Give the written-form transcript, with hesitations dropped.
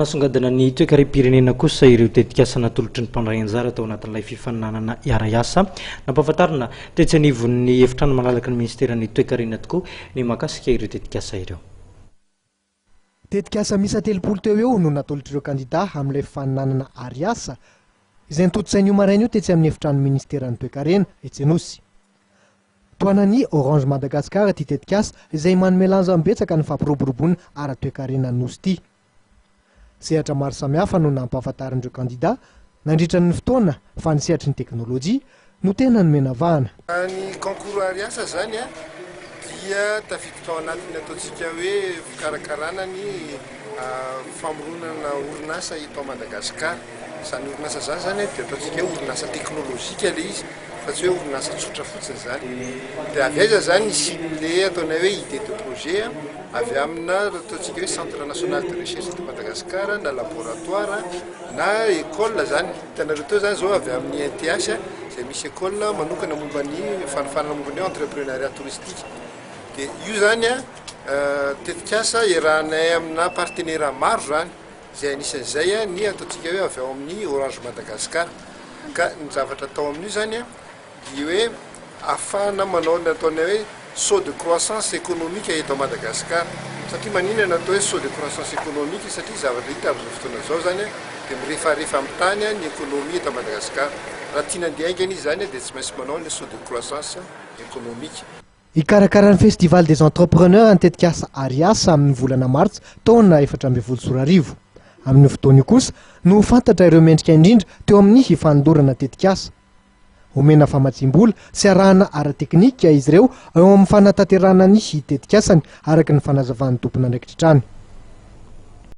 Nasongadina ny toe-karem-pirenena kosa ireo tetikasa natolotry ny mpandray anjara tao anatin'ilay fifaninanana iara-iasa nampahafantarina tetsy anivon'ny efitrano malalaka ny ministeran'ny toe-karena tokoa ny mahakasika ireo tetikasa ireo. Tetikasa misa 30 teo eo no natolotr'ireo kandida amin'ilay fifaninanana ary-asa izay nitototsain'io maraina io tetsy amin'ny efitrano ministeran'ny toe-karena Etsy-Anosy. Toanany Orange Madagascar ty tetikasa izay manome lanja betsaka ny fampiroboroboana ara-toe-karena Anosy ty. Sehatra maro samihafa no nampahafantarin'ireo kandida nandritra ny fotoana fa ny sehatry ny teknôlôjia no tena nomenavahana. Ny concours ary-asa zany dia tafiditra ao anatiny ataontsika hoe fikarakarana ny famoronana orinasa eto Madagasikara. Izany orinasa zany dia ataontsika hoe orinasa teknôlôjika ilay izy fa tsy hoe orinasa tsotra fotsiny zany. Dia avy aiza zany simile ataonay hoe idée de projet avy amina ataontsika hoe Centre national de recherche de Madagascar na laboratoire na école zany. Hitanareo teo zany zao avy amin'ny INTH izay misy école manokana momba ny fanofanana momba ny entrepreneuriat touristique. Dia io zany tetikasa iarahanay amina partenaire maro zany izay anisan'izay ny ataontsika hoe avy ao amin'ny Orange Madagascar. Ka ny zavatra atao amin'io zany dia hoe afahana manao ny ataonay hoe saut de croissance économique eto Madagascar. Satria maninona natao hoe saut de croissance économique satria zavatra hita amin'izao fotoana zao zany dia mirefarefa amin'ny tany ny économie eto Madagascar. Raha tiana handeha haingana izy zany dia tsy maintsy manao ny saut de croissance économique. Ikarakaran'ny festival des entrepreneurs ny tetikasa ary-asa amin'ny volana martsa taona 2024. Amin'ny fotoana io kosa no fantatra ireo mendrika indrindra teo amin'ny hifandorana tetikasa. Omena famatsim-bola sy arahana ara-teknika izy ireo eo amin'ny fanatanterahana ny tetikasany araka ny fanazavan'ny tompona andraikitrany.